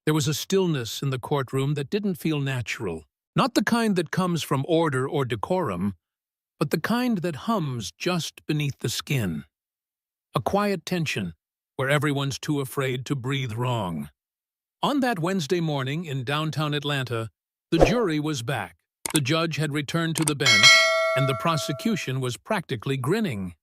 There was a stillness in the courtroom that didn't feel natural. Not the kind that comes from order or decorum, but the kind that hums just beneath the skin. A quiet tension where everyone's too afraid to breathe wrong. On that Wednesday morning in downtown Atlanta, the jury was back. The judge had returned to the bench, and the prosecution was practically grinning.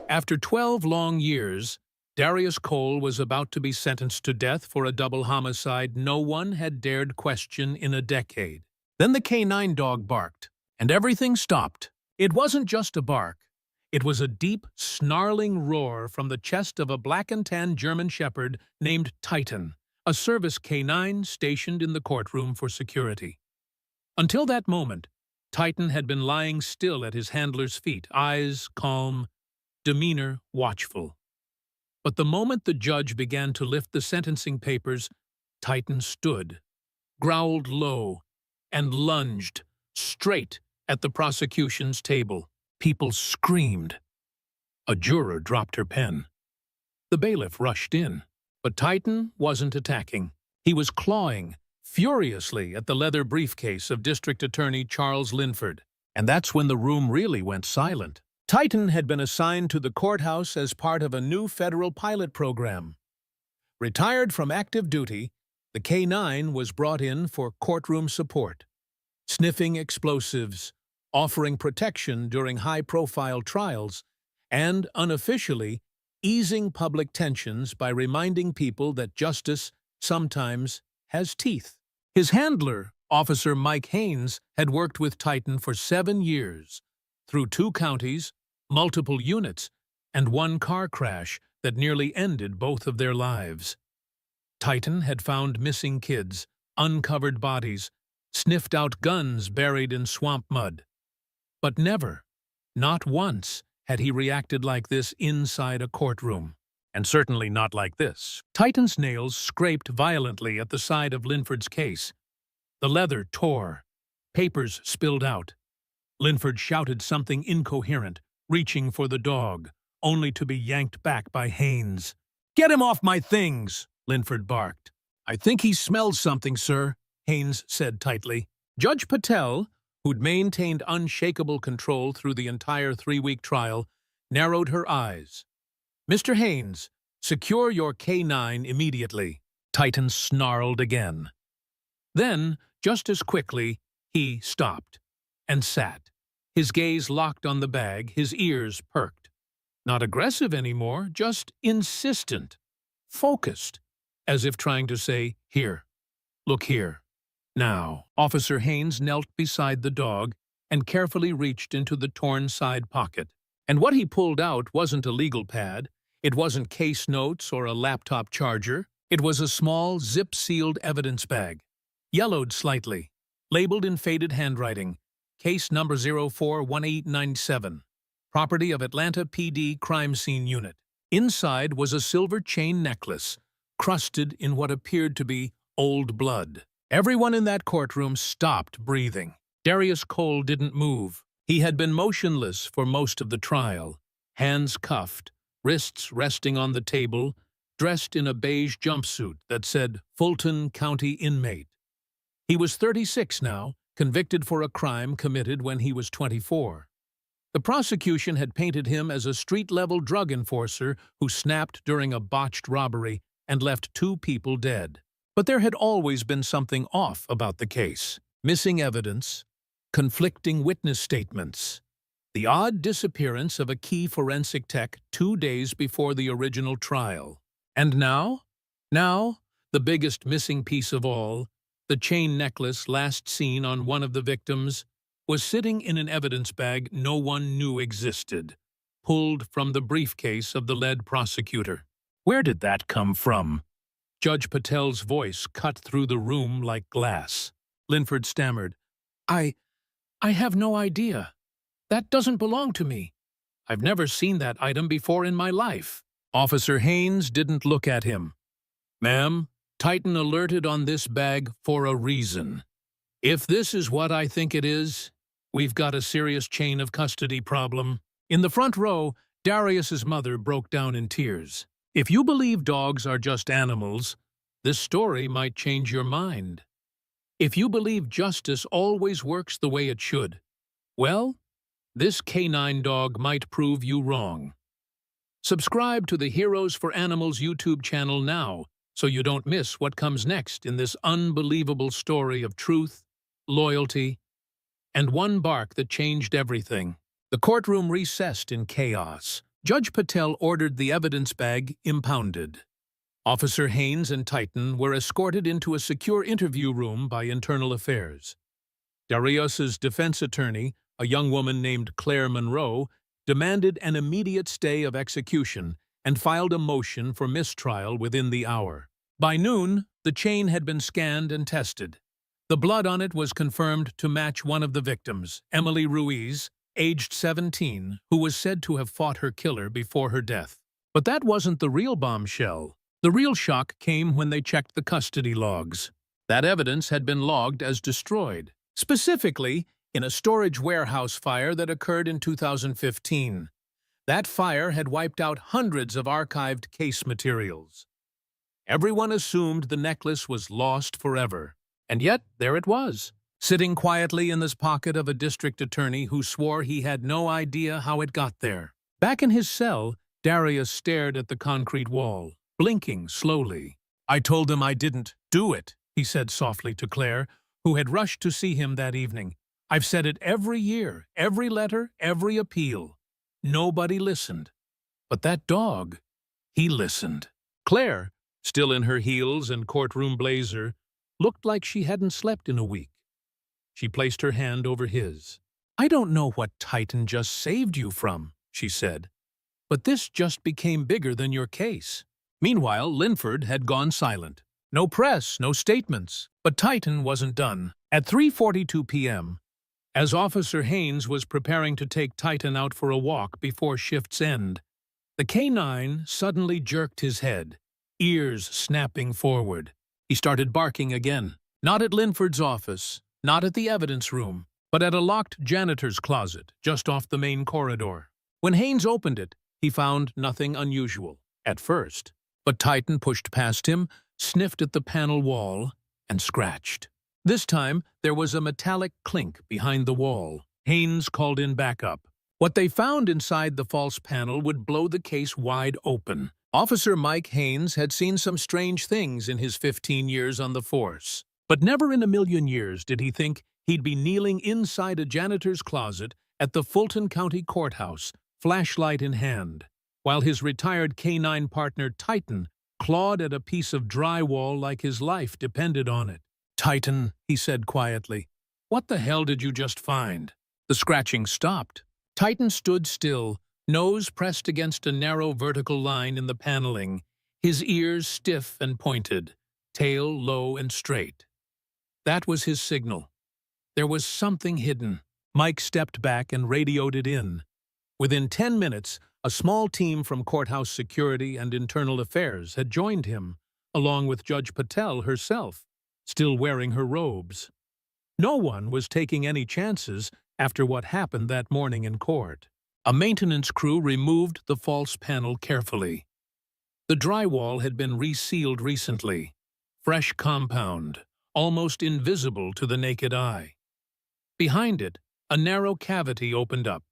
After 12 long years, Darius Cole was about to be sentenced to death for a double homicide no one had dared question in a decade. Then the canine dog barked, and everything stopped. It wasn't just a bark. It was a deep, snarling roar from the chest of a black and tan German shepherd named Titan, a service canine stationed in the courtroom for security. Until that moment, Titan had been lying still at his handler's feet, eyes calm, demeanor watchful. But the moment the judge began to lift the sentencing papers, Titan stood, growled low, and lunged straight at the prosecution's table. People screamed. A juror dropped her pen. The bailiff rushed in, but Titan wasn't attacking. He was clawing furiously at the leather briefcase of District Attorney Charles Linford. And that's when the room really went silent. Titan had been assigned to the courthouse as part of a new federal pilot program. Retired from active duty, the K-9 was brought in for courtroom support, sniffing explosives, offering protection during high-profile trials, and, unofficially, easing public tensions by reminding people that justice sometimes has teeth. His handler, Officer Mike Haynes, had worked with Titan for 7 years, through 2 counties, multiple units, and 1 car crash that nearly ended both of their lives. Titan had found missing kids, uncovered bodies, sniffed out guns buried in swamp mud. But never, not once, had he reacted like this inside a courtroom. And certainly not like this. Titan's nails scraped violently at the side of Linford's case. The leather tore. Papers spilled out. Linford shouted something incoherent, reaching for the dog, only to be yanked back by Haynes. "Get him off my things!" Linford barked. "I think he smells something, sir," Haynes said tightly. Judge Patel, who'd maintained unshakable control through the entire 3-week trial, narrowed her eyes. "Mr. Haynes, secure your K-9 immediately." Titan snarled again. Then, just as quickly, he stopped and sat, his gaze locked on the bag, his ears perked. Not aggressive anymore, just insistent, focused, as if trying to say, "Here, look here." Now, Officer Haynes knelt beside the dog and carefully reached into the torn side pocket. And what he pulled out wasn't a legal pad, it wasn't case notes or a laptop charger, it was a small, zip-sealed evidence bag, yellowed slightly, labeled in faded handwriting, case number 041897, property of Atlanta PD Crime Scene Unit. Inside was a silver chain necklace, crusted in what appeared to be old blood. Everyone in that courtroom stopped breathing. Darius Cole didn't move. He had been motionless for most of the trial, hands cuffed, wrists resting on the table, dressed in a beige jumpsuit that said Fulton County Inmate. He was 36 now, convicted for a crime committed when he was 24. The prosecution had painted him as a street-level drug enforcer who snapped during a botched robbery and left 2 people dead. But there had always been something off about the case. Missing evidence, conflicting witness statements, the odd disappearance of a key forensic tech 2 days before the original trial. And now, the biggest missing piece of all, the chain necklace last seen on one of the victims, was sitting in an evidence bag no one knew existed, pulled from the briefcase of the lead prosecutor. Where did that come from? Judge Patel's voice cut through the room like glass. Linford stammered, I have no idea. That doesn't belong to me. I've never seen that item before in my life." Officer Haynes didn't look at him. "Ma'am, Titan alerted on this bag for a reason. If this is what I think it is, we've got a serious chain of custody problem." In the front row, Darius's mother broke down in tears. "If you believe dogs are just animals, This story might change your mind. If you believe justice always works the way it should, well, this canine dog might prove you wrong. Subscribe to the Heroes for Animals YouTube channel now so you don't miss what comes next in this unbelievable story of truth, loyalty, and one bark that changed everything. The courtroom recessed in chaos. Judge Patel ordered the evidence bag impounded. Officer Haynes and Titan were escorted into a secure interview room by Internal Affairs. Darius's defense attorney, a young woman named Claire Monroe, demanded an immediate stay of execution and filed a motion for mistrial within the hour. By noon, the chain had been scanned and tested. The blood on it was confirmed to match one of the victims, Emily Ruiz, aged 17, who was said to have fought her killer before her death. But that wasn't the real bombshell. The real shock came when they checked the custody logs. That evidence had been logged as destroyed, specifically in a storage warehouse fire that occurred in 2015. That fire had wiped out hundreds of archived case materials. Everyone assumed the necklace was lost forever. And yet, there it was, sitting quietly in the pocket of a district attorney who swore he had no idea how it got there. Back in his cell, Darius stared at the concrete wall, blinking slowly. "I told them I didn't do it," he said softly to Claire, who had rushed to see him that evening. "I've said it every year, every letter, every appeal. Nobody listened. But that dog, he listened." Claire, still in her heels and courtroom blazer, looked like she hadn't slept in a week. She placed her hand over his. "I don't know what Titan just saved you from," she said, "but this just became bigger than your case." Meanwhile, Linford had gone silent. No press, no statements. But Titan wasn't done. At 3:42 p.m., as Officer Haynes was preparing to take Titan out for a walk before shift's end, the canine suddenly jerked his head, ears snapping forward. He started barking again, not at Linford's office, not at the evidence room, but at a locked janitor's closet just off the main corridor. When Haynes opened it, he found nothing unusual, at first. But Titan pushed past him, sniffed at the panel wall, and scratched. This time, there was a metallic clink behind the wall. Haynes called in backup. What they found inside the false panel would blow the case wide open. Officer Mike Haynes had seen some strange things in his 15 years on the force. But never in a million years did he think he'd be kneeling inside a janitor's closet at the Fulton County Courthouse, flashlight in hand, while his retired canine partner Titan clawed at a piece of drywall like his life depended on it. "Titan," he said quietly, "what the hell did you just find?" The scratching stopped. Titan stood still, nose pressed against a narrow vertical line in the paneling, his ears stiff and pointed, tail low and straight. That was his signal. There was something hidden. Mike stepped back and radioed it in. Within 10 minutes, a small team from courthouse security and internal affairs had joined him, along with Judge Patel herself, still wearing her robes. No one was taking any chances after what happened that morning in court. A maintenance crew removed the false panel carefully. The drywall had been resealed recently. Fresh compound, almost invisible to the naked eye. Behind it, a narrow cavity opened up,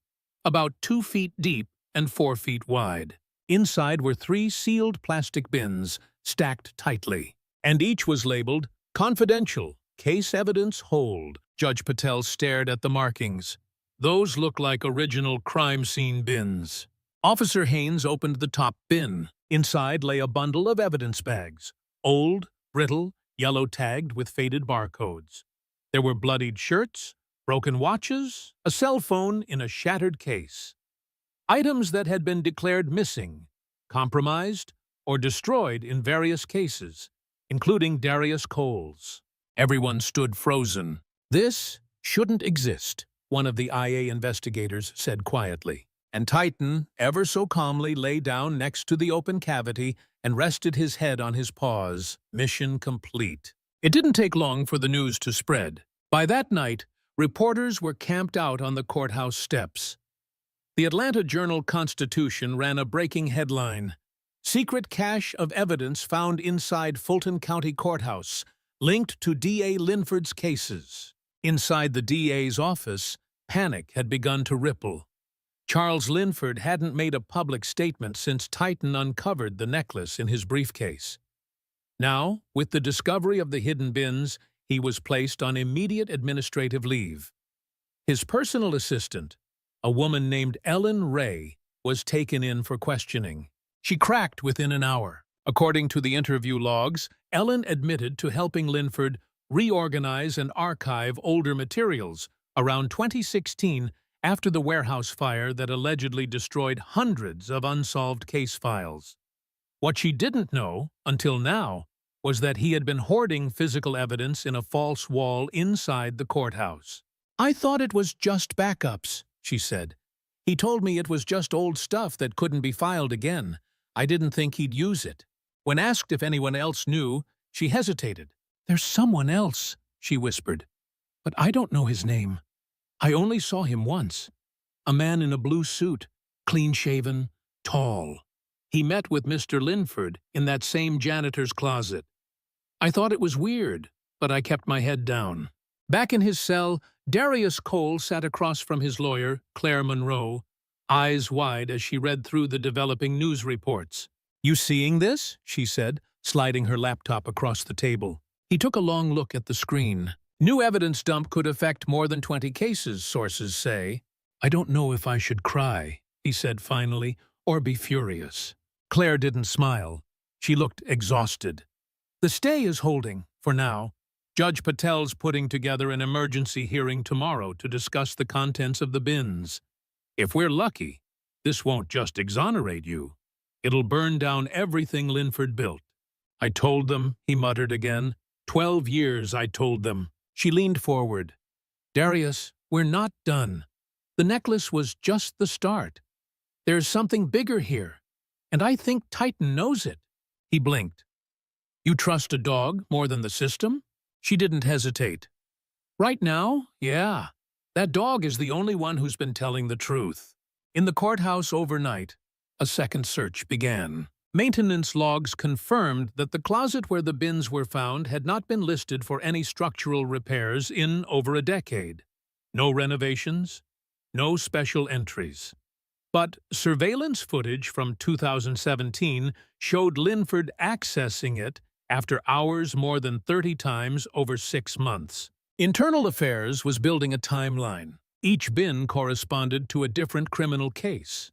about 2 feet deep and 4 feet wide. Inside were 3 sealed plastic bins, stacked tightly, and each was labeled "Confidential, Case Evidence Hold." Judge Patel stared at the markings. Those look like original crime scene bins. Officer Haynes opened the top bin. Inside lay a bundle of evidence bags, old, brittle, yellow-tagged with faded barcodes. There were bloodied shirts, broken watches, a cell phone in a shattered case. Items that had been declared missing, compromised, or destroyed in various cases, including Darius Cole's. Everyone stood frozen. "This shouldn't exist," one of the IA investigators said quietly. And Titan, ever so calmly, lay down next to the open cavity and rested his head on his paws. Mission complete. It didn't take long for the news to spread. By that night, reporters were camped out on the courthouse steps. The Atlanta Journal-Constitution ran a breaking headline: Secret cache of evidence found inside Fulton County Courthouse, linked to D.A. Linford's cases. Inside the DA's office, panic had begun to ripple. Charles Linford hadn't made a public statement since Titan uncovered the necklace in his briefcase. Now, with the discovery of the hidden bins, he was placed on immediate administrative leave. His personal assistant, a woman named Ellen Ray, was taken in for questioning. She cracked within an hour. According to the interview logs, Ellen admitted to helping Linford reorganize and archive older materials around 2016 after the warehouse fire that allegedly destroyed hundreds of unsolved case files. What she didn't know, until now, was that he had been hoarding physical evidence in a false wall inside the courthouse. "I thought it was just backups," she said. "He told me it was just old stuff that couldn't be filed again. I didn't think he'd use it." When asked if anyone else knew, she hesitated. "There's someone else," she whispered. "But I don't know his name. I only saw him once. A man in a blue suit, clean-shaven, tall. He met with Mr. Linford in that same janitor's closet. I thought it was weird, but I kept my head down." Back in his cell, Darius Cole sat across from his lawyer, Claire Monroe, eyes wide as she read through the developing news reports. "You seeing this?" she said, sliding her laptop across the table. He took a long look at the screen. "New evidence dump could affect more than 20 cases, sources say." "I don't know if I should cry," he said finally, "or be furious." Claire didn't smile. She looked exhausted. "The stay is holding, for now. Judge Patel's putting together an emergency hearing tomorrow to discuss the contents of the bins. If we're lucky, this won't just exonerate you. It'll burn down everything Linford built." "I told them," he muttered again. 12 years I told them." She leaned forward. "Darius, we're not done. The necklace was just the start. There's something bigger here, and I think Titan knows it." He blinked. "You trust a dog more than the system?" She didn't hesitate. "Right now, yeah. That dog is the only one who's been telling the truth." In the courthouse overnight, a second search began. Maintenance logs confirmed that the closet where the bins were found had not been listed for any structural repairs in over a decade. No renovations, no special entries. But surveillance footage from 2017 showed Linford accessing it after hours more than 30 times over 6 months. Internal Affairs was building a timeline. Each bin corresponded to a different criminal case.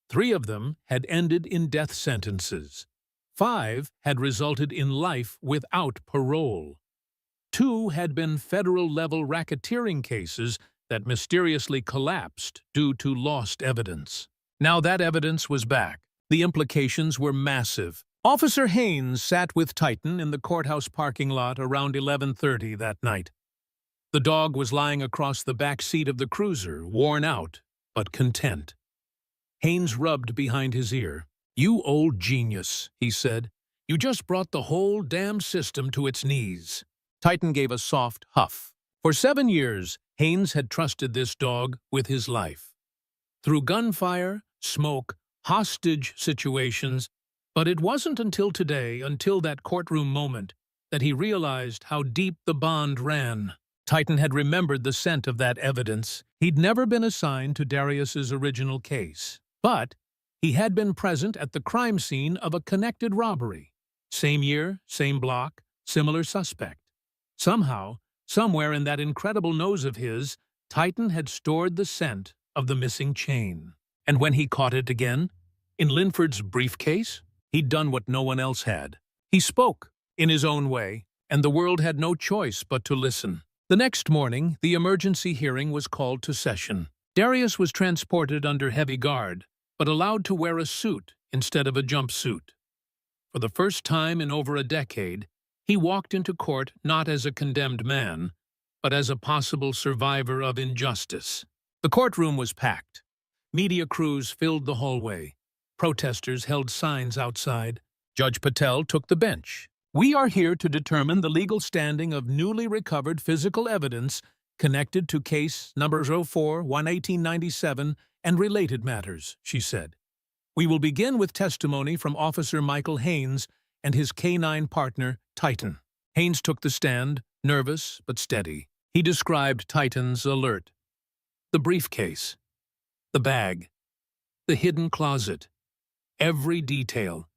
3 of them had ended in death sentences. 5 had resulted in life without parole. 2 had been federal-level racketeering cases that mysteriously collapsed due to lost evidence. Now that evidence was back. The implications were massive. Officer Haynes sat with Titan in the courthouse parking lot around 11:30 that night. The dog was lying across the back seat of the cruiser, worn out, but content. Haynes rubbed behind his ear. "You old genius," he said. "You just brought the whole damn system to its knees." Titan gave a soft huff. For 7 years, Haynes had trusted this dog with his life. Through gunfire, smoke, hostage situations, but it wasn't until today, until that courtroom moment, that he realized how deep the bond ran. Titan had remembered the scent of that evidence. He'd never been assigned to Darius's original case, but he had been present at the crime scene of a connected robbery. Same year, same block, similar suspect. Somehow, somewhere in that incredible nose of his, Titan had stored the scent of the missing chain. And when he caught it again, in Linford's briefcase, he'd done what no one else had. He spoke, in his own way, and the world had no choice but to listen. The next morning, the emergency hearing was called to session. Darius was transported under heavy guard, but allowed to wear a suit instead of a jumpsuit. For the first time in over a decade, he walked into court not as a condemned man, but as a possible survivor of injustice. The courtroom was packed. Media crews filled the hallway. Protesters held signs outside. Judge Patel took the bench. "We are here to determine the legal standing of newly recovered physical evidence connected to case number 04-11897 and related matters," she said. We will begin with testimony from Officer Michael Haynes and his K-9 partner, Titan. Haynes took the stand, nervous but steady. He described Titan's alert. The briefcase, the bag, the hidden closet, every detail,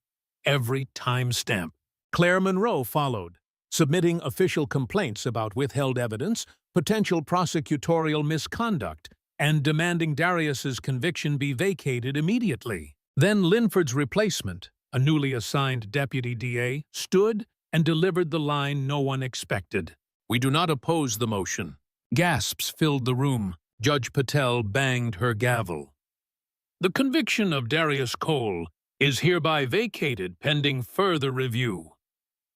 every timestamp. Claire Monroe followed, submitting official complaints about withheld evidence, potential prosecutorial misconduct, and demanding Darius's conviction be vacated immediately. Then Linford's replacement, a newly assigned deputy DA, stood and delivered the line no one expected. "We do not oppose the motion." Gasps filled the room. Judge Patel banged her gavel. "The conviction of Darius Cole is hereby vacated pending further review.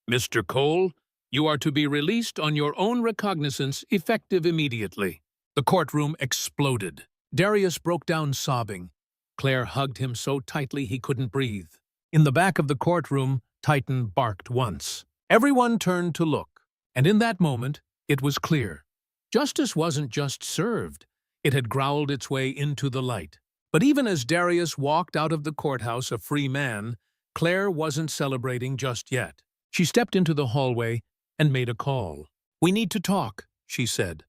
Mr. Cole, you are to be released on your own recognizance effective immediately." The courtroom exploded. Darius broke down sobbing. Claire hugged him so tightly he couldn't breathe. In the back of the courtroom, Titan barked once. Everyone turned to look, and in that moment, it was clear. Justice wasn't just served. It had growled its way into the light. But even as Darius walked out of the courthouse a free man, Claire wasn't celebrating just yet. She stepped into the hallway and made a call. "We need to talk," she said.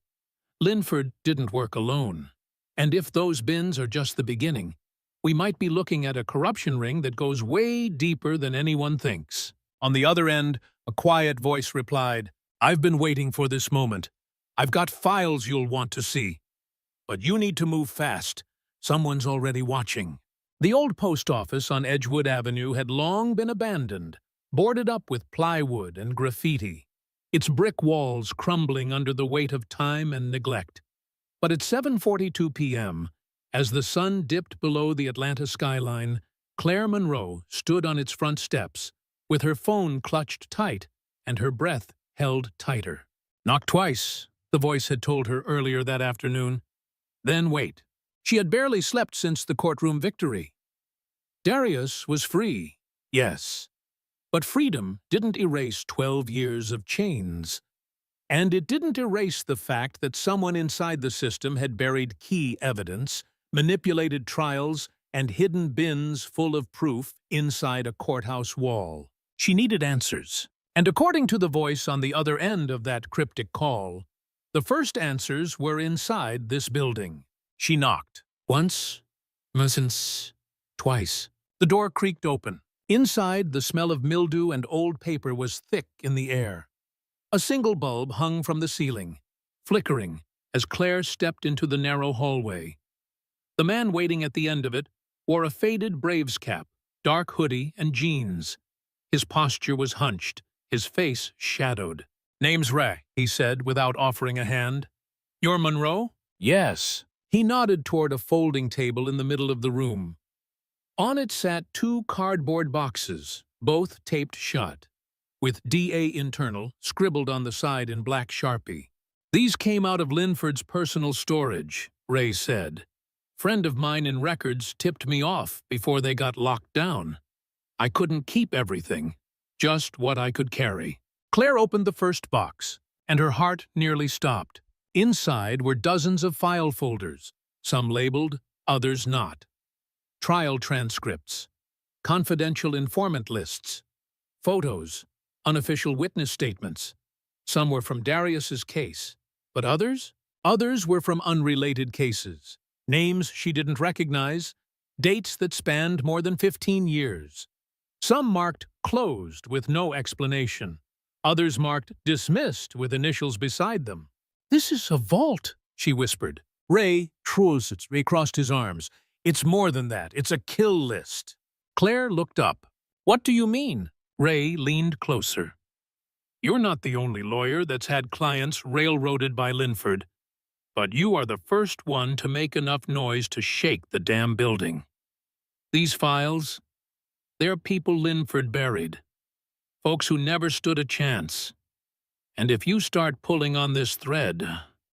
"Linford didn't work alone. And if those bins are just the beginning, we might be looking at a corruption ring that goes way deeper than anyone thinks." On the other end, a quiet voice replied, "I've been waiting for this moment. I've got files you'll want to see. But you need to move fast. Someone's already watching." The old post office on Edgewood Avenue had long been abandoned, boarded up with plywood and graffiti, its brick walls crumbling under the weight of time and neglect. But at 7:42 p.m., as the sun dipped below the Atlanta skyline, Claire Monroe stood on its front steps, with her phone clutched tight and her breath held tighter. "Knock twice," the voice had told her earlier that afternoon. Then wait. She had barely slept since the courtroom victory. Darius was free, yes, but freedom didn't erase 12 years of chains. And it didn't erase the fact that someone inside the system had buried key evidence, manipulated trials, and hidden bins full of proof inside a courthouse wall. She needed answers. And according to the voice on the other end of that cryptic call, the first answers were inside this building. She knocked. Once, twice. The door creaked open. Inside, the smell of mildew and old paper was thick in the air. A single bulb hung from the ceiling, flickering as Claire stepped into the narrow hallway. The man waiting at the end of it wore a faded Braves cap, dark hoodie, and jeans. His posture was hunched, his face shadowed. "Name's Ray," he said without offering a hand. "You're Monroe?" "Yes." He nodded toward a folding table in the middle of the room. On it sat 2 cardboard boxes, both taped shut, with DA Internal scribbled on the side in black Sharpie. "These came out of Linford's personal storage," Ray said. "Friend of mine in records tipped me off before they got locked down. I couldn't keep everything, just what I could carry." Claire opened the first box, and her heart nearly stopped. Inside were dozens of file folders, some labeled, others not. Trial transcripts, confidential informant lists, photos, unofficial witness statements. Some were from Darius's case, but others were from unrelated cases. Names she didn't recognize, dates that spanned more than 15 years. Some marked closed with no explanation. Others marked dismissed with initials beside them. "This is a vault," she whispered. Ray crossed his arms. "It's more than that. It's a kill list." Claire looked up. "What do you mean?" Ray leaned closer. "You're not the only lawyer that's had clients railroaded by Linford, but you are the first one to make enough noise to shake the damn building. These files, they're people Linford buried, folks who never stood a chance. And if you start pulling on this thread,"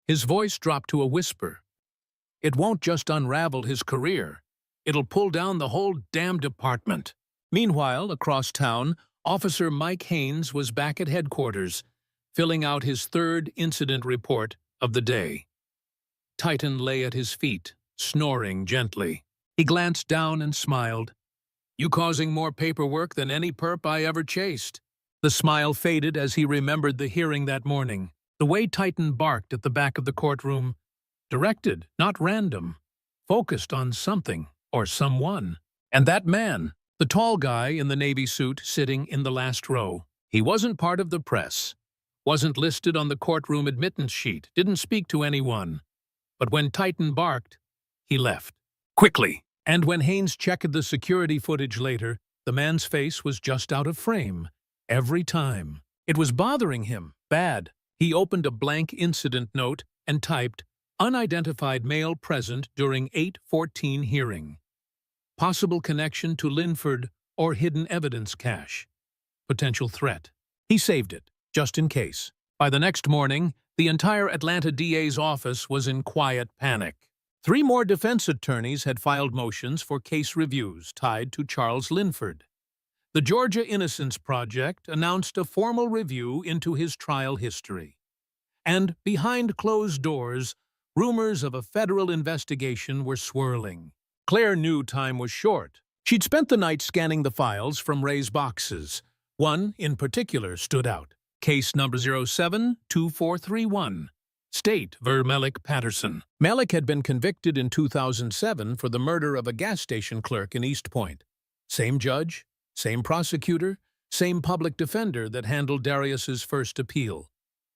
his voice dropped to a whisper, "it won't just unravel his career. It'll pull down the whole damn department." Meanwhile, across town, Officer Mike Haynes was back at headquarters, filling out his 3rd incident report of the day. Titan lay at his feet, snoring gently. He glanced down and smiled. You causing more paperwork than any perp I ever chased." The smile faded as he remembered the hearing that morning. The way Titan barked at the back of the courtroom. Directed, not random. Focused on something, or someone. And that man, the tall guy in the navy suit sitting in the last row. He wasn't part of the press. Wasn't listed on the courtroom admittance sheet. Didn't speak to anyone. But when Titan barked, he left. Quickly. And when Haynes checked the security footage later, the man's face was just out of frame. Every time. It was bothering him. Bad. He opened a blank incident note and typed, "Unidentified male present during 8/14 hearing. Possible connection to Linford or hidden evidence cache. Potential threat." He saved it, just in case. By the next morning, the entire Atlanta DA's office was in quiet panic. 3 more defense attorneys had filed motions for case reviews tied to Charles Linford. The Georgia Innocence Project announced a formal review into his trial history. And behind closed doors, rumors of a federal investigation were swirling. Claire knew time was short. She'd spent the night scanning the files from Ray's boxes. One, in particular, stood out. Case number 07-2431. State ver Malik Patterson. Malik had been convicted in 2007 for the murder of a gas station clerk in East Point. Same judge, same prosecutor, same public defender that handled Darius's first appeal.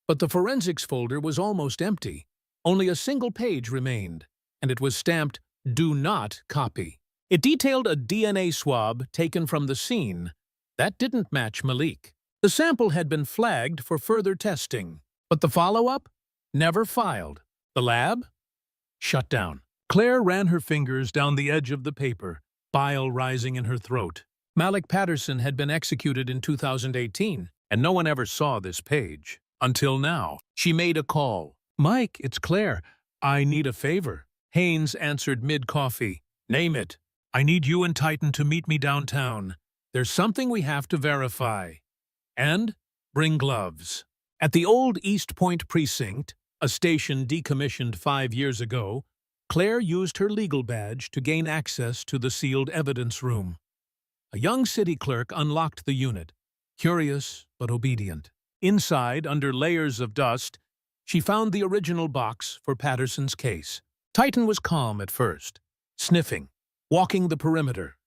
But the forensics folder was almost empty. Only a single page remained, and it was stamped, "Do not copy." It detailed a DNA swab taken from the scene. That didn't match Malik. The sample had been flagged for further testing. But the follow-up? Never filed. The lab? Shut down. Claire ran her fingers down the edge of the paper, bile rising in her throat. Malik Patterson had been executed in 2018, and no one ever saw this page. Until now. She made a call. "Mike, it's Claire. I need a favor." Haynes answered mid-coffee. "Name it. I need you and Titan to meet me downtown. There's something we have to verify. And bring gloves." At the old East Point precinct, a station decommissioned 5 years ago, Claire used her legal badge to gain access to the sealed evidence room. A young city clerk unlocked the unit, curious but obedient. Inside, under layers of dust, she found the original box for Patterson's case. Titan was calm at first, sniffing, walking the perimeter.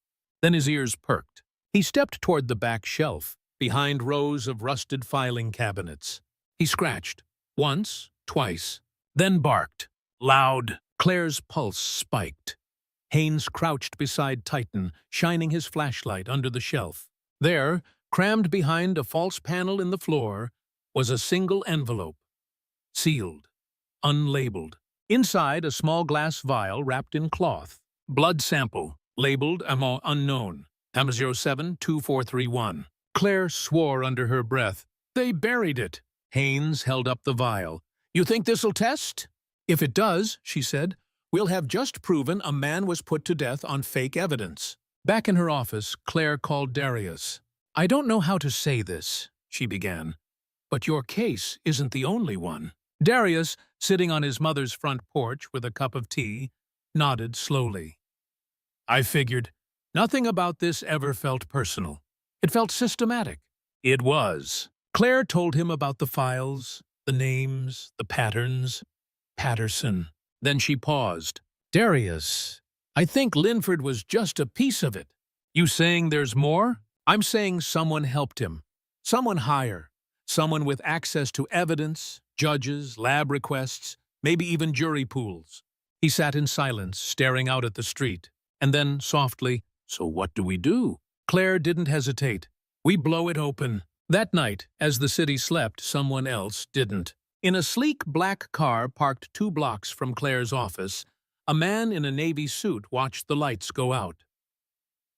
Then his ears perked. He stepped toward the back shelf, behind rows of rusted filing cabinets. He scratched, once, twice, then barked. Loud. Claire's pulse spiked. Haynes crouched beside Titan, shining his flashlight under the shelf. There, crammed behind a false panel in the floor, was a single envelope. Sealed. Unlabeled. Inside, a small glass vial wrapped in cloth. Blood sample. Labeled ammo unknown. Number 07-2431. Claire swore under her breath. "They buried it." Haynes held up the vial. "You think this'll test?" "If it does," she said, "we'll have just proven a man was put to death on fake evidence." Back in her office, Claire called Darius. "I don't know how to say this," she began, "but your case isn't the only one." Darius, sitting on his mother's front porch with a cup of tea, nodded slowly. "I figured. Nothing about this ever felt personal. It felt systematic." It was. Claire told him about the files, the names, the patterns. Patterson. Then she paused. "Darius, I think Linford was just a piece of it." "You saying there's more?" "I'm saying someone helped him. Someone higher. Someone with access to evidence, judges, lab requests, maybe even jury pools." He sat in silence, staring out at the street. And then, softly, "So what do we do?" Claire didn't hesitate. "We blow it open." That night, as the city slept, someone else didn't. In a sleek black car parked 2 blocks from Claire's office, a man in a navy suit watched the lights go out.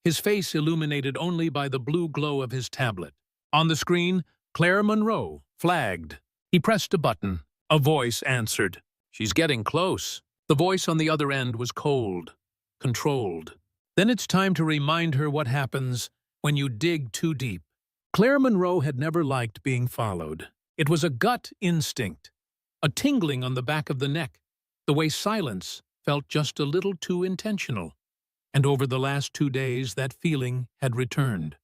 His face illuminated only by the blue glow of his tablet. On the screen, Claire Monroe, flagged. He pressed a button. A voice answered. "She's getting close." The voice on the other end was cold, controlled. "Then it's time to remind her what happens when you dig too deep." Claire Monroe had never liked being followed. It was a gut instinct, a tingling on the back of the neck, the way silence felt just a little too intentional. And over the last 2 days, that feeling had returned.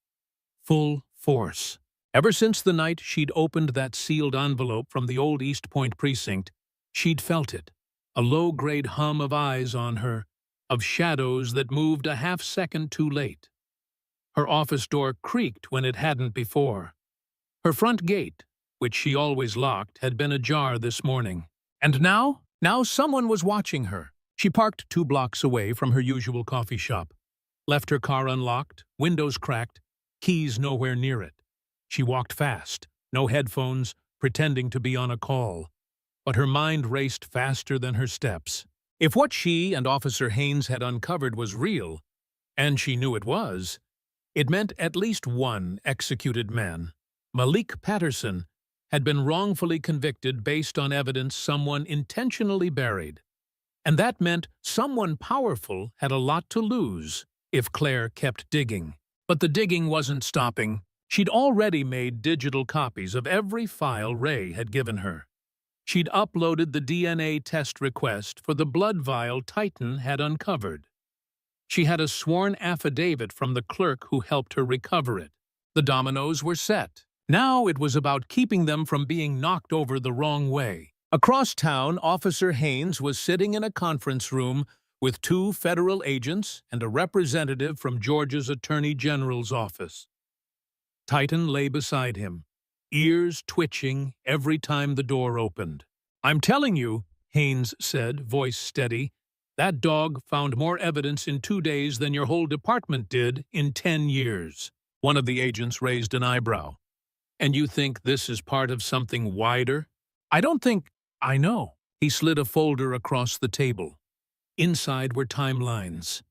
Full force. Ever since the night she'd opened that sealed envelope from the old East Point precinct, she'd felt it. A low-grade hum of eyes on her, of shadows that moved a half-second too late. Her office door creaked when it hadn't before. Her front gate, which she always locked, had been ajar this morning. And now someone was watching her. She parked 2 blocks away from her usual coffee shop, left her car unlocked, windows cracked, keys nowhere near it. She walked fast, no headphones, pretending to be on a call. But her mind raced faster than her steps. If what she and Officer Haynes had uncovered was real, and she knew it was, it meant at least one executed man, Malik Patterson, had been wrongfully convicted based on evidence someone intentionally buried. And that meant someone powerful had a lot to lose if Claire kept digging. But the digging wasn't stopping. She'd already made digital copies of every file Ray had given her. She'd uploaded the DNA test request for the blood vial Titan had uncovered. She had a sworn affidavit from the clerk who helped her recover it. The dominoes were set. Now it was about keeping them from being knocked over the wrong way. Across town, Officer Haynes was sitting in a conference room with 2 federal agents and a representative from Georgia's Attorney General's office. Titan lay beside him, ears twitching every time the door opened. "I'm telling you," Haynes said, voice steady, "that dog found more evidence in 2 days than your whole department did in 10 years. One of the agents raised an eyebrow. "And you think this is part of something wider?" "I don't think I know." He slid a folder across the table. Inside were timelines,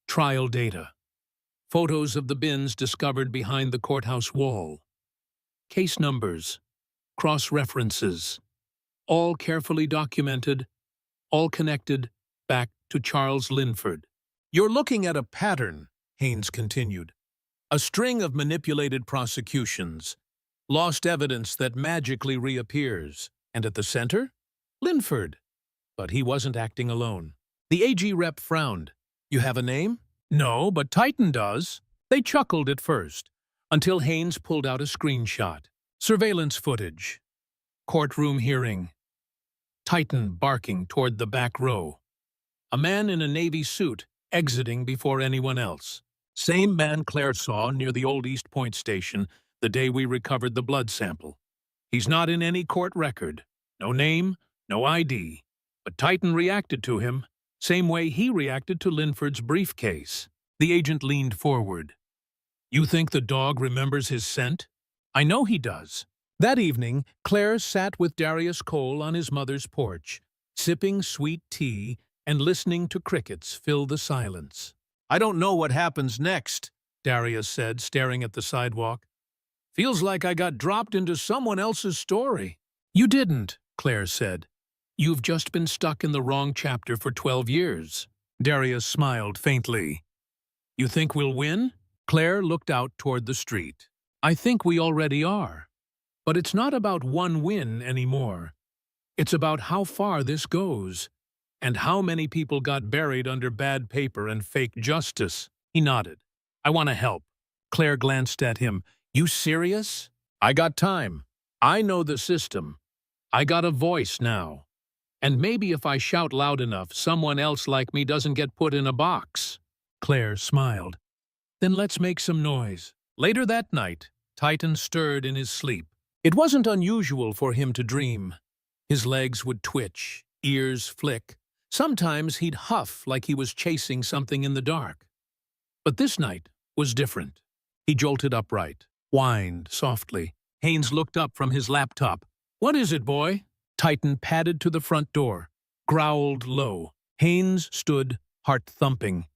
trial data, photos of the bins discovered behind the courthouse wall, case numbers, cross-references, all carefully documented, all connected back to Charles Linford. "You're looking at a pattern," Haynes continued. "A string of manipulated prosecutions, lost evidence that magically reappears. And at the center? Linford." But he wasn't acting alone. The AG rep frowned. "You have a name?" "No, but Titan does." They chuckled at first, until Haynes pulled out a screenshot. Surveillance footage. Courtroom hearing. Titan barking toward the back row. A man in a navy suit exiting before anyone else. Same man Claire saw near the old East Point station the day we recovered the blood sample. He's not in any court record. No name, no ID. But Titan reacted to him, same way he reacted to Linford's briefcase. The agent leaned forward. "You think the dog remembers his scent?" "I know he does." That evening, Claire sat with Darius Cole on his mother's porch, sipping sweet tea and listening to crickets fill the silence. "I don't know what happens next," Darius said, staring at the sidewalk. "Feels like I got dropped into someone else's story." "You didn't," Claire said. "You've just been stuck in the wrong chapter for 12 years. Darius smiled faintly. "You think we'll win?" Claire looked out toward the street. "I think we already are. But it's not about one win anymore. It's about how far this goes, and how many people got buried under bad paper and fake justice." He nodded. "I want to help." Claire glanced at him. "You serious?" "I got time. I know the system. I got a voice now. And maybe if I shout loud enough, someone else like me doesn't get put in a box." Claire smiled. "Then let's make some noise." Later that night, Titan stirred in his sleep. It wasn't unusual for him to dream. His legs would twitch, ears flick. Sometimes he'd huff like he was chasing something in the dark. But this night was different. He jolted upright, whined softly. Haynes looked up from his laptop. "What is it, boy?" Titan padded to the front door, growled low. Haynes stood, heart thumping.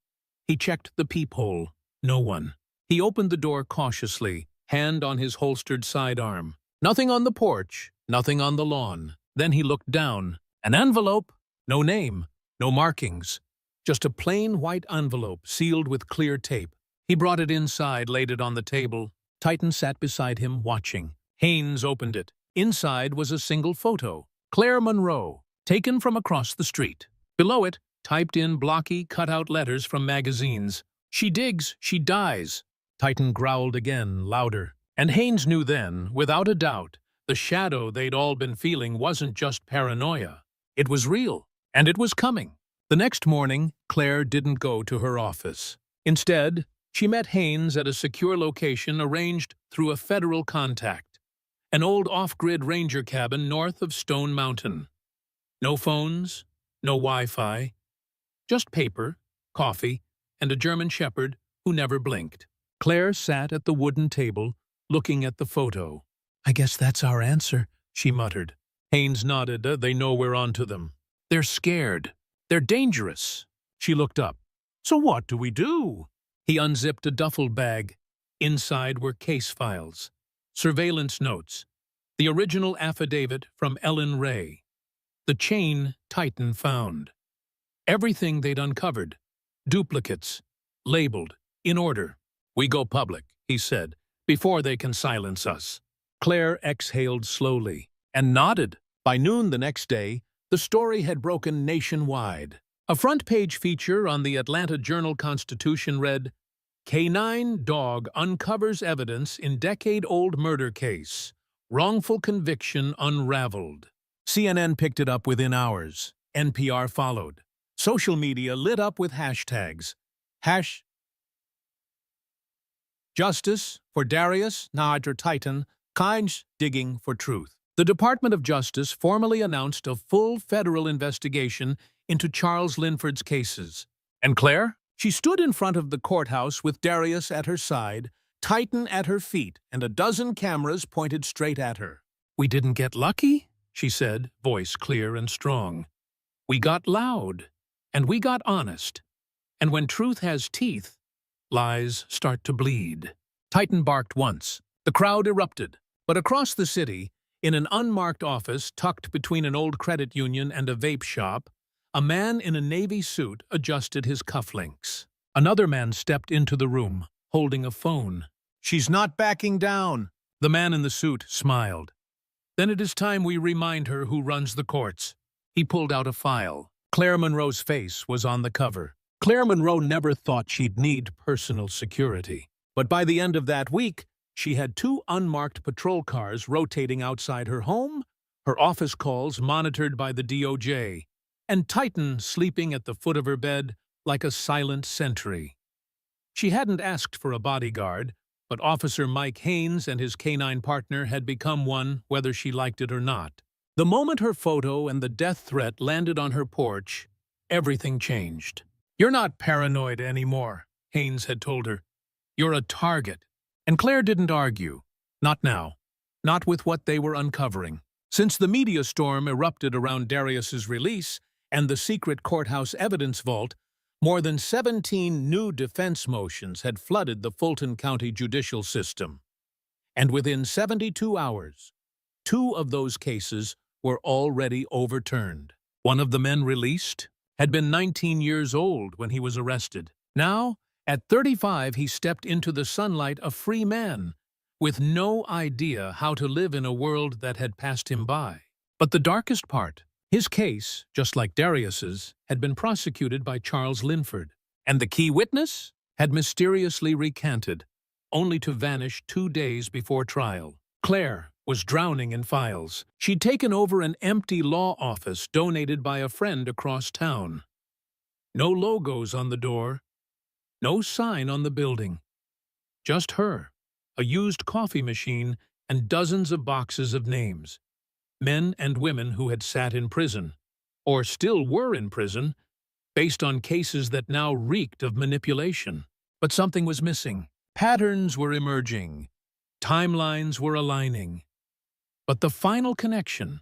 He checked the peephole. No one. He opened the door cautiously, hand on his holstered sidearm. Nothing on the porch, nothing on the lawn. Then he looked down. An envelope. No name, no markings. Just a plain white envelope sealed with clear tape. He brought it inside, laid it on the table. Titan sat beside him, watching. Haynes opened it. Inside was a single photo. Claire Monroe, taken from across the street. Below it, typed in blocky, cut-out letters from magazines. "She digs, she dies." Titan growled again, louder. And Haynes knew then, without a doubt, the shadow they'd all been feeling wasn't just paranoia. It was real, and it was coming. The next morning, Claire didn't go to her office. Instead, she met Haynes at a secure location arranged through a federal contact, an old off-grid ranger cabin north of Stone Mountain. No phones, no Wi-Fi, just paper, coffee, and a German shepherd who never blinked. Claire sat at the wooden table, looking at the photo. "I guess that's our answer," she muttered. Haynes nodded. "They know we're onto them. They're scared. They're dangerous." She looked up. "So what do we do?" He unzipped a duffel bag. Inside were case files, surveillance notes, the original affidavit from Ellen Ray, the chain Titan found. Everything they'd uncovered, duplicates, labeled, in order. "We go public," he said, "before they can silence us." Claire exhaled slowly and nodded. By noon the next day, the story had broken nationwide. A front-page feature on the Atlanta Journal-Constitution read, "Canine dog uncovers evidence in decade-old murder case. Wrongful conviction unraveled." CNN picked it up within hours. NPR followed. Social media lit up with hashtags. Justice for Darius Nader Titan, Kynes digging for truth. The Department of Justice formally announced a full federal investigation into Charles Linford's cases. And Claire? She stood in front of the courthouse with Darius at her side, Titan at her feet, and a dozen cameras pointed straight at her. "We didn't get lucky," she said, voice clear and strong. "We got loud, and we got honest. And when truth has teeth, lies start to bleed." Titan barked once. The crowd erupted. But across the city, in an unmarked office tucked between an old credit union and a vape shop, a man in a navy suit adjusted his cufflinks. Another man stepped into the room, holding a phone. "She's not backing down." The man in the suit smiled. "Then it is time we remind her who runs the courts." He pulled out a file. Claire Monroe's face was on the cover. Claire Monroe never thought she'd need personal security. But by the end of that week, she had 2 unmarked patrol cars rotating outside her home, her office calls monitored by the DOJ, and Titan sleeping at the foot of her bed like a silent sentry. She hadn't asked for a bodyguard, but Officer Mike Haynes and his canine partner had become one whether she liked it or not. The moment her photo and the death threat landed on her porch, everything changed. "You're not paranoid anymore," Haynes had told her. "You're a target." And Claire didn't argue. Not now. Not with what they were uncovering. Since the media storm erupted around Darius's release and the secret courthouse evidence vault, more than 17 new defense motions had flooded the Fulton County judicial system. And within 72 hours, 2 of those cases were already overturned. One of the men released had been 19 years old when he was arrested. Now, at 35, he stepped into the sunlight a free man, with no idea how to live in a world that had passed him by. But the darkest part, his case, just like Darius's, had been prosecuted by Charles Linford, and the key witness had mysteriously recanted, only to vanish 2 days before trial. Claire was drowning in files. She'd taken over an empty law office donated by a friend across town. No logos on the door. No sign on the building. Just her, a used coffee machine, and dozens of boxes of names. Men and women who had sat in prison, or still were in prison, based on cases that now reeked of manipulation. But something was missing. Patterns were emerging. Timelines were aligning. But the final connection,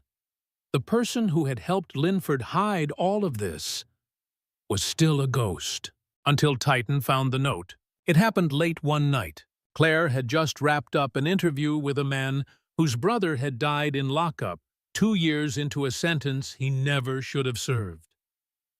the person who had helped Linford hide all of this, was still a ghost. Until Titan found the note. It happened late one night. Claire had just wrapped up an interview with a man whose brother had died in lockup 2 years into a sentence he never should have served.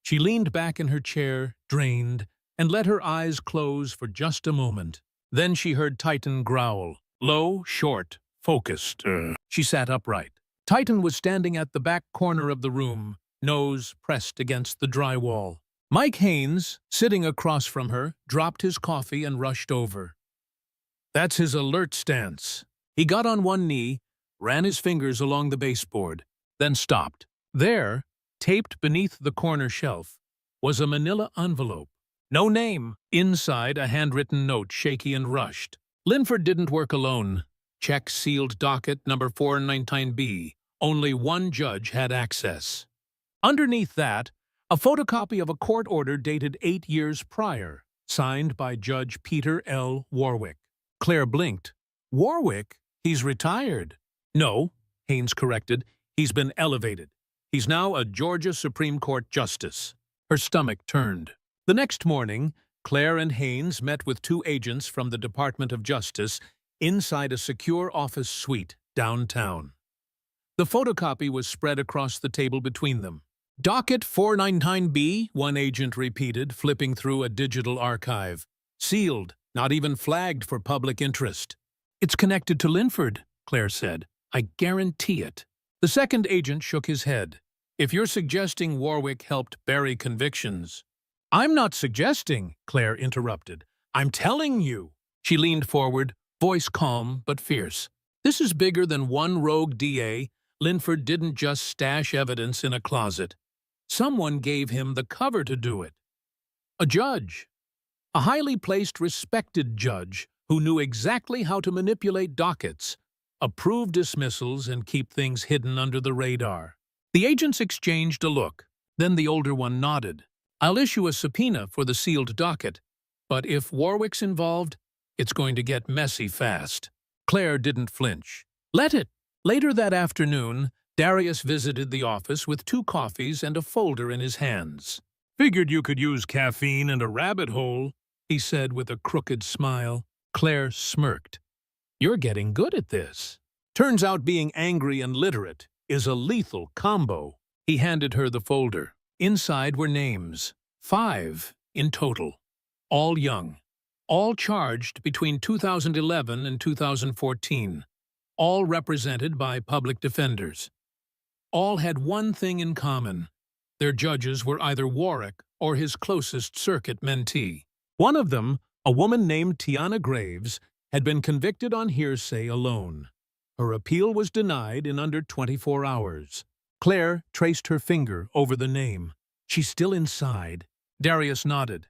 She leaned back in her chair, drained, and let her eyes close for just a moment. Then she heard Titan growl. Low, short, focused. She sat upright. Titan was standing at the back corner of the room, nose pressed against the drywall. Mike Haynes, sitting across from her, dropped his coffee and rushed over. That's his alert stance. He got on one knee, ran his fingers along the baseboard, then stopped. There, taped beneath the corner shelf, was a manila envelope. No name. Inside, a handwritten note, shaky and rushed. Linford didn't work alone. Check sealed docket number 499B. Only one judge had access. Underneath that, a photocopy of a court order dated 8 years prior, signed by Judge Peter L. Warwick. Claire blinked. Warwick? He's retired. No, Haynes corrected. He's been elevated. He's now a Georgia Supreme Court justice. Her stomach turned. The next morning, Claire and Haynes met with 2 agents from the Department of Justice inside a secure office suite downtown. The photocopy was spread across the table between them. Docket 499B, one agent repeated, flipping through a digital archive. Sealed, not even flagged for public interest. It's connected to Linford, Claire said. I guarantee it. The second agent shook his head. If you're suggesting Warwick helped bury convictions— I'm not suggesting, Claire interrupted. I'm telling you. She leaned forward, voice calm but fierce. This is bigger than one rogue DA. Linford didn't just stash evidence in a closet. Someone gave him the cover to do it. A judge. A highly placed, respected judge who knew exactly how to manipulate dockets, approve dismissals, and keep things hidden under the radar. The agents exchanged a look. Then the older one nodded. I'll issue a subpoena for the sealed docket, but if Warwick's involved, it's going to get messy fast. Claire didn't flinch. Let it. Later that afternoon, Darius visited the office with 2 coffees and a folder in his hands. Figured you could use caffeine and a rabbit hole, he said with a crooked smile. Claire smirked. You're getting good at this. Turns out being angry and literate is a lethal combo. He handed her the folder. Inside were names, 5 in total, all young, all charged between 2011 and 2014, all represented by public defenders. All had one thing in common. Their judges were either Warwick or his closest circuit mentee. One of them, a woman named Tiana Graves, had been convicted on hearsay alone. Her appeal was denied in under 24 hours. Claire traced her finger over the name. She's still inside. Darius nodded.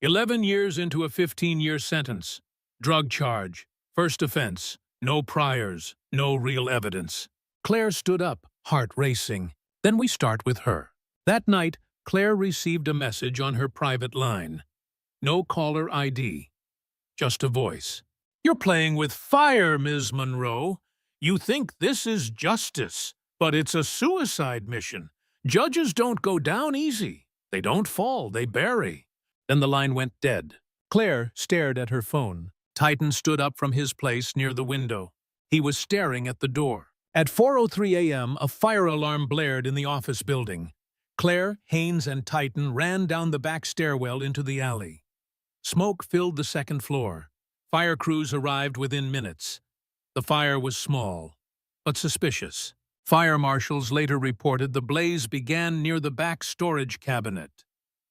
11 years into a 15-year sentence. Drug charge. First offense. No priors. No real evidence. Claire stood up, heart racing. Then we start with her. That night, Claire received a message on her private line. No caller ID. Just a voice. You're playing with fire, Ms. Monroe. You think this is justice. But it's a suicide mission. Judges don't go down easy. They don't fall, they bury. Then the line went dead. Claire stared at her phone. Titan stood up from his place near the window. He was staring at the door. At 4:03 a.m., a fire alarm blared in the office building. Claire, Haynes, and Titan ran down the back stairwell into the alley. Smoke filled the second floor. Fire crews arrived within minutes. The fire was small, but suspicious. Fire marshals later reported the blaze began near the back storage cabinet,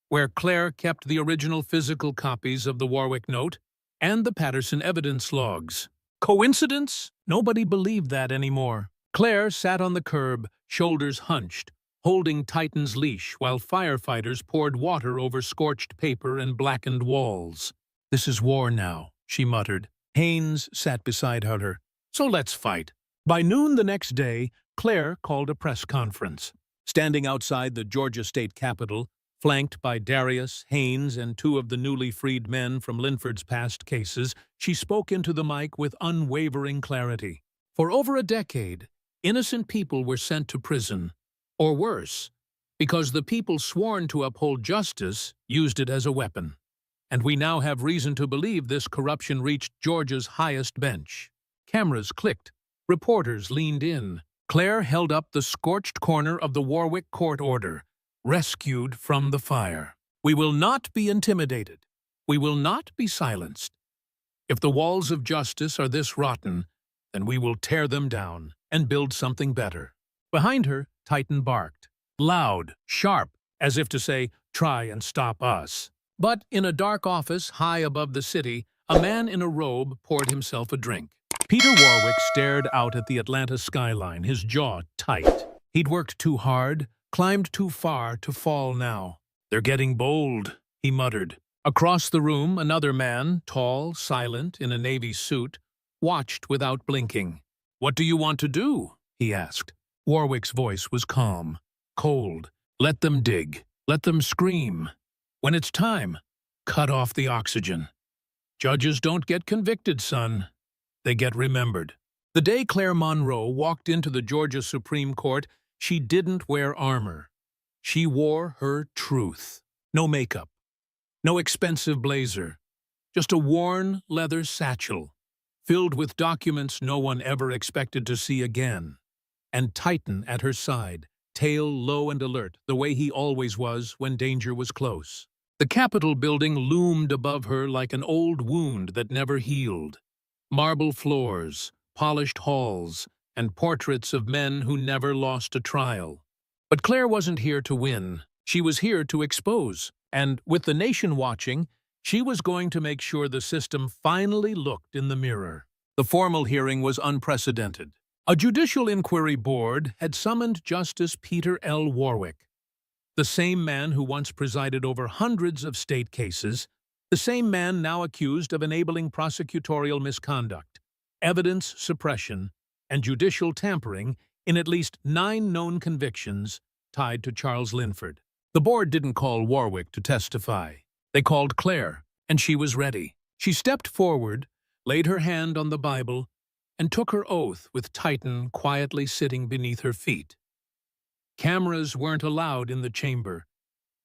where Claire kept the original physical copies of the Warwick note and the Patterson evidence logs. Coincidence? Nobody believed that anymore. Claire sat on the curb, shoulders hunched, holding Titan's leash while firefighters poured water over scorched paper and blackened walls. This is war now, she muttered. Haynes sat beside her. So let's fight. By noon the next day, Claire called a press conference. Standing outside the Georgia state capitol, flanked by Darius, Haynes, and 2 of the newly freed men from Linford's past cases, she spoke into the mic with unwavering clarity. For over a decade, innocent people were sent to prison, or worse, because the people sworn to uphold justice used it as a weapon. And we now have reason to believe this corruption reached Georgia's highest bench. Cameras clicked. Reporters leaned in. Claire held up the scorched corner of the Warwick court order, rescued from the fire. We will not be intimidated. We will not be silenced. If the walls of justice are this rotten, then we will tear them down and build something better. Behind her, Titan barked. Loud, sharp, as if to say, try and stop us. But in a dark office high above the city, a man in a robe poured himself a drink. Peter Warwick stared out at the Atlanta skyline, his jaw tight. He'd worked too hard, climbed too far to fall now. "They're getting bold," he muttered. Across the room, another man, tall, silent, in a navy suit, watched without blinking. "What do you want to do?" he asked. Warwick's voice was calm, cold. "Let them dig. Let them scream. When it's time, cut off the oxygen. Judges don't get convicted, son. They get remembered." The day Claire Monroe walked into the Georgia Supreme Court, she didn't wear armor. She wore her truth. No makeup. No expensive blazer. Just a worn leather satchel, filled with documents no one ever expected to see again. And Titan at her side, tail low and alert, the way he always was when danger was close. The Capitol building loomed above her like an old wound that never healed. Marble floors, polished halls, and portraits of men who never lost a trial. But Claire wasn't here to win. She was here to expose. And with the nation watching, she was going to make sure the system finally looked in the mirror. The formal hearing was unprecedented. A Judicial Inquiry Board had summoned Justice Peter L. Warwick, the same man who once presided over hundreds of state cases, the same man now accused of enabling prosecutorial misconduct, evidence suppression, and judicial tampering in at least 9 known convictions tied to Charles Linford. The board didn't call Warwick to testify. They called Claire, and she was ready. She stepped forward, laid her hand on the Bible, and took her oath with Titan quietly sitting beneath her feet. Cameras weren't allowed in the chamber,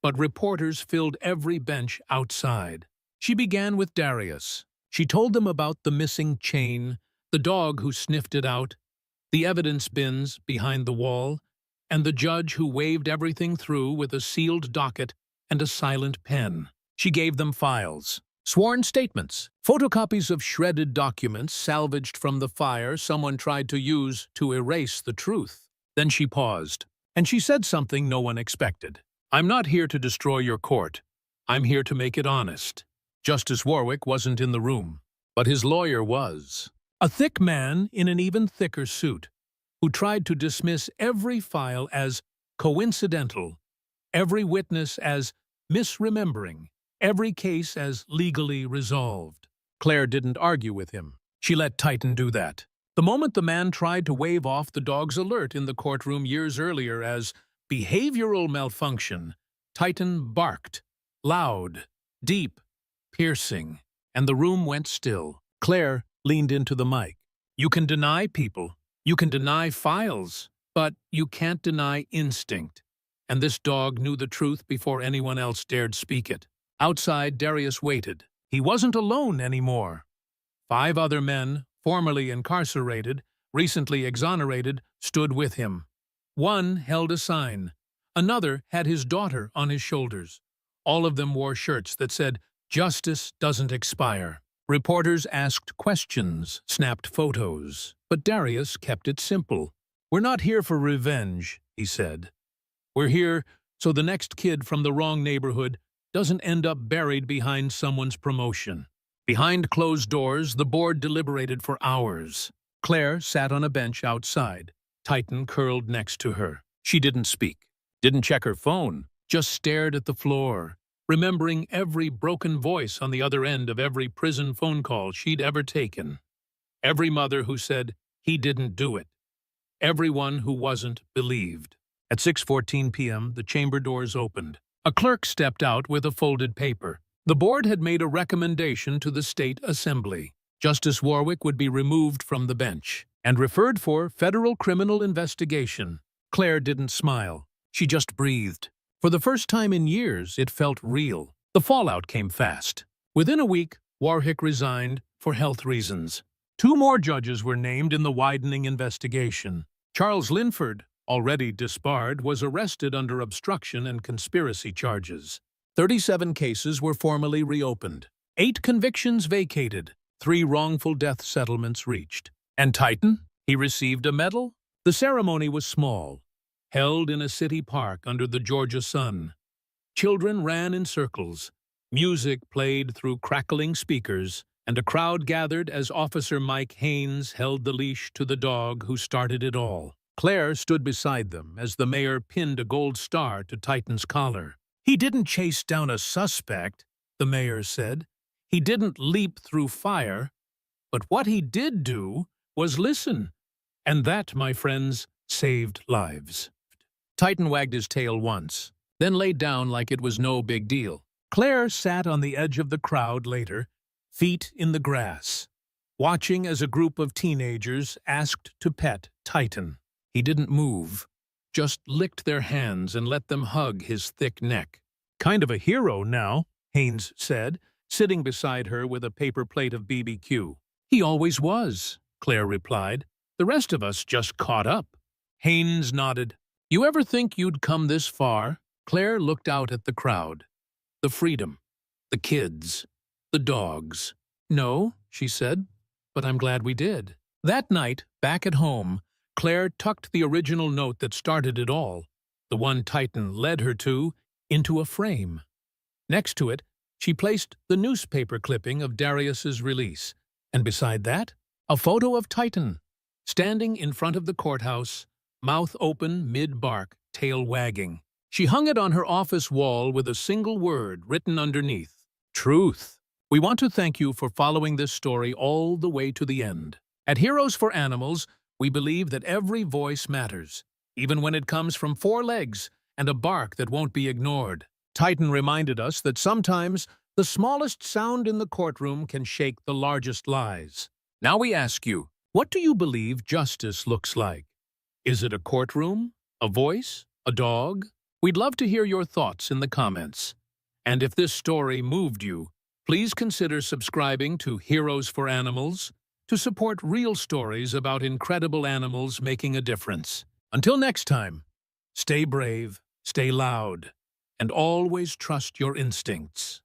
but reporters filled every bench outside. She began with Darius. She told them about the missing chain, the dog who sniffed it out, the evidence bins behind the wall, and the judge who waved everything through with a sealed docket and a silent pen. She gave them files, sworn statements, photocopies of shredded documents salvaged from the fire someone tried to use to erase the truth. Then she paused, and she said something no one expected. "I'm not here to destroy your court. I'm here to make it honest." Justice Warwick wasn't in the room, but his lawyer was. A thick man in an even thicker suit, who tried to dismiss every file as coincidental, every witness as misremembering, every case as legally resolved. Claire didn't argue with him. She let Titan do that. The moment the man tried to wave off the dog's alert in the courtroom years earlier as behavioral malfunction, Titan barked, loud, deep, piercing, and the room went still. Claire leaned into the mic. "You can deny people. You can deny files, but you can't deny instinct. And this dog knew the truth before anyone else dared speak it." Outside, Darius waited. He wasn't alone anymore. 5 other men, formerly incarcerated, recently exonerated, stood with him. One held a sign. Another had his daughter on his shoulders. All of them wore shirts that said, "Justice doesn't expire." Reporters asked questions, snapped photos, but Darius kept it simple. "We're not here for revenge," he said. "We're here so the next kid from the wrong neighborhood doesn't end up buried behind someone's promotion." Behind closed doors, the board deliberated for hours. Claire sat on a bench outside, Titan curled next to her. She didn't speak, didn't check her phone, just stared at the floor, remembering every broken voice on the other end of every prison phone call she'd ever taken. Every mother who said, "He didn't do it." Everyone who wasn't believed. At 6:14 p.m., the chamber doors opened. A clerk stepped out with a folded paper. The board had made a recommendation to the state assembly. Justice Warwick would be removed from the bench and referred for federal criminal investigation. Claire didn't smile. She just breathed. For the first time in years, it felt real. The fallout came fast. Within a week, Warwick resigned for health reasons. 2 more judges were named in the widening investigation. Charles Linford, already disbarred, was arrested under obstruction and conspiracy charges. 37 cases were formally reopened. 8 convictions vacated. 3 wrongful death settlements reached. And Titan? He received a medal? The ceremony was small, held in a city park under the Georgia sun. Children ran in circles. Music played through crackling speakers, and a crowd gathered as Officer Mike Haynes held the leash to the dog who started it all. Claire stood beside them as the mayor pinned a gold star to Titan's collar. "He didn't chase down a suspect," the mayor said. "He didn't leap through fire. But what he did do was listen. And that, my friends, saved lives." Titan wagged his tail once, then laid down like it was no big deal. Claire sat on the edge of the crowd later, feet in the grass, watching as a group of teenagers asked to pet Titan. He didn't move, just licked their hands and let them hug his thick neck. "Kind of a hero now," Haynes said, sitting beside her with a paper plate of BBQ. "He always was," Claire replied. "The rest of us just caught up." Haynes nodded. "You ever think you'd come this far?" Claire looked out at the crowd. The freedom, the kids, the dogs. "No," she said, "but I'm glad we did." That night, back at home, Claire tucked the original note that started it all, the one Titan led her to, into a frame. Next to it, she placed the newspaper clipping of Darius's release, and beside that, a photo of Titan, standing in front of the courthouse, mouth open, mid-bark, tail wagging. She hung it on her office wall with a single word written underneath: truth. We want to thank you for following this story all the way to the end. At Heroes for Animals, we believe that every voice matters, even when it comes from 4 legs and a bark that won't be ignored. Titan reminded us that sometimes the smallest sound in the courtroom can shake the largest lies. Now we ask you, what do you believe justice looks like? Is it a courtroom? A voice? A dog? We'd love to hear your thoughts in the comments. And if this story moved you, please consider subscribing to Heroes for Animals to support real stories about incredible animals making a difference. Until next time, stay brave, stay loud, and always trust your instincts.